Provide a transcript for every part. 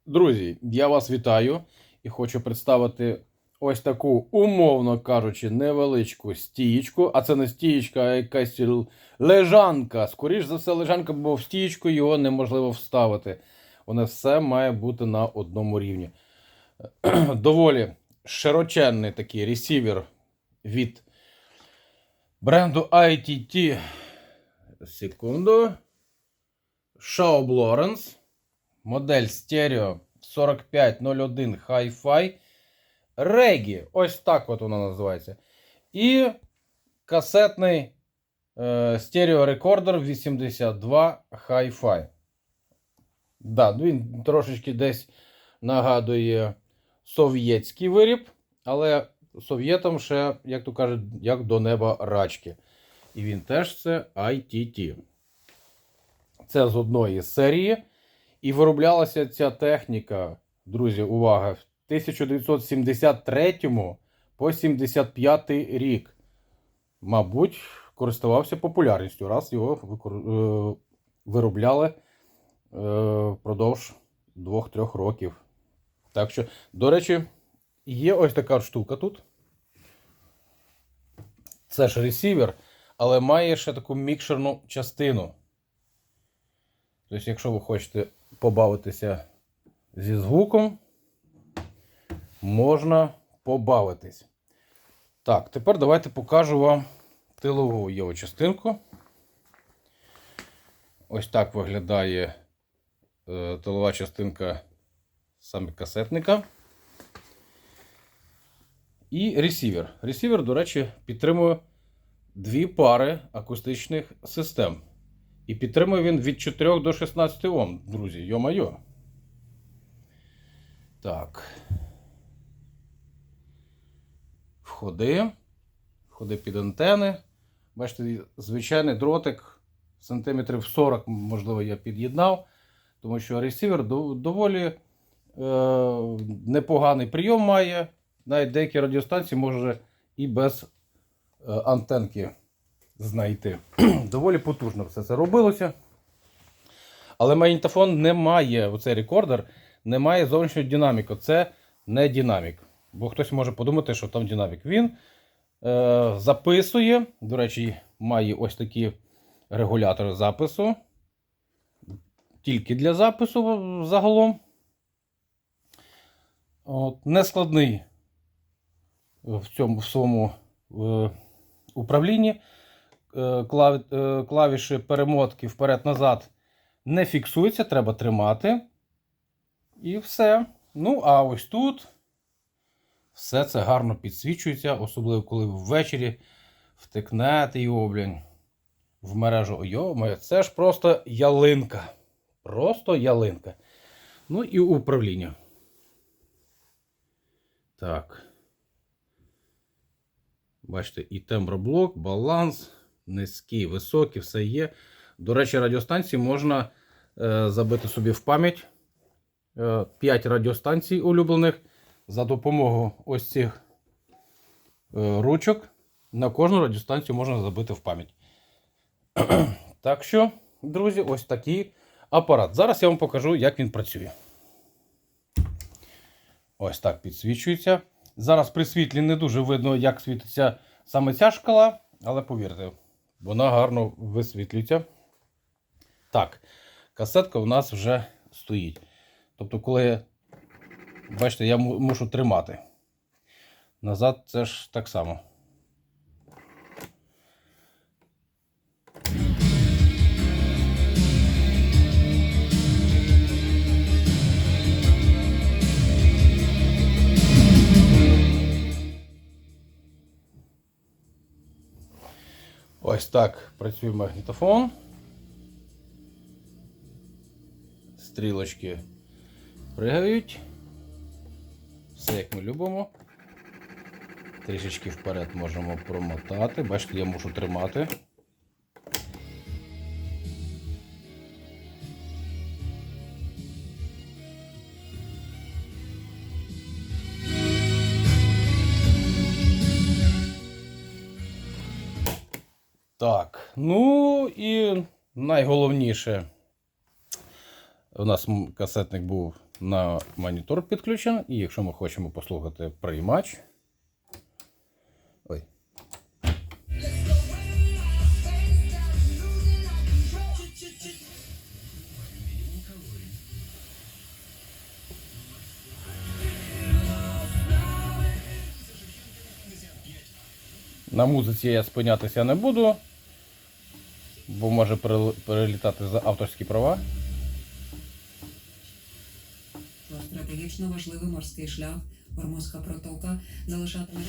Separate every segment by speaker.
Speaker 1: Друзі, я вас вітаю і хочу представити ось таку, умовно кажучи, невеличку стієчку. А це не стієчка, а якась лежанка. Скоріш за все, лежанка, бо в стієчку його неможливо вставити. Воно все має бути на одному рівні. Доволі широченний такий ресівер від бренду ITT. Секунду. Shaw Lawrence. Модель стерео 4501 Hi-Fi. Regi. Ось так от вона називається. І касетний стереорекордер 82 Hi-Fi. Да, він трошечки десь нагадує совєтський виріб, але совєтам ще, як то кажуть, як до неба рачки. І він теж це ITT. Це з одної серії. І вироблялася ця техніка, друзі, увага, в 1973 по 75 рік. Мабуть, користувався популярністю, раз його виробляли впродовж 2-3 років. Так що, до речі, є ось така штука тут. Це ж ресівер, але має ще таку мікшерну частину. Тобто, якщо ви хочете побавитися зі звуком, можна побавитись. Так, тепер давайте покажу вам тилову його частинку. Ось так виглядає тилова частинка саме касетника. І ресівер. Ресівер, до речі, підтримує 2 пари акустичних систем. І підтримує він від 4 до 16 Ом, друзі, йо-майо. Так. Входи під антени. Бачите, звичайний дротик, сантиметрів 40, можливо, я під'єднав. Тому що ресівер доволі непоганий прийом має. Навіть деякі радіостанції може і без антенки знайти. Доволі потужно все це робилося. Але магнітофон не має, оцей рекордер, не має зовнішнього динаміку. Це не динамік. Бо хтось може подумати, що там динамік. Він записує, до речі, має ось такі регулятори запису. Тільки для запису загалом. Нескладний в своєму управлінні. Клавіші перемотки вперед-назад не фіксуються, треба тримати. І все. Ну, а ось тут все це гарно підсвічується, особливо коли ввечері втикнете його, в мережу. Йо-моє, це ж просто ялинка. Просто ялинка. Ну і управління. Так. Бачите, і темброблок, баланс, низький, високий, все є. До речі, радіостанції можна забити собі в пам'ять 5 радіостанцій улюблених за допомогою ось цих ручок. На кожну радіостанцію можна забити в пам'ять. Так що, друзі, ось такий апарат. Зараз я вам покажу, як він працює. Ось так підсвічується. Зараз при світлі не дуже видно, як світиться саме ця шкала, але повірте, вона гарно висвітлюється. Так, касетка у нас вже стоїть. Тобто, коли, бачите, я мушу тримати. Назад це ж так само. Ось так працює магнітофон. Стрілочки пригають. Все як ми любимо. Трішечки вперед можемо промотати. Бачите, я мушу тримати. Так, ну і найголовніше. У нас касетник був на монітор підключено. І якщо ми хочемо послухати приймач. Ой. На музиці я спинятися не буду, бо може перелітати за авторські права.
Speaker 2: Стратегічно важливий морський шлях, Ормузька протока залишатиме.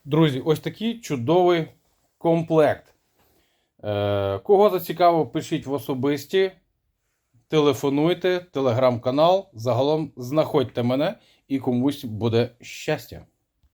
Speaker 1: Друзі, ось такий чудовий комплект. Кого зацікавив, пишіть в особисті, телефонуйте, телеграм-канал, загалом знаходьте мене і комусь буде щастя.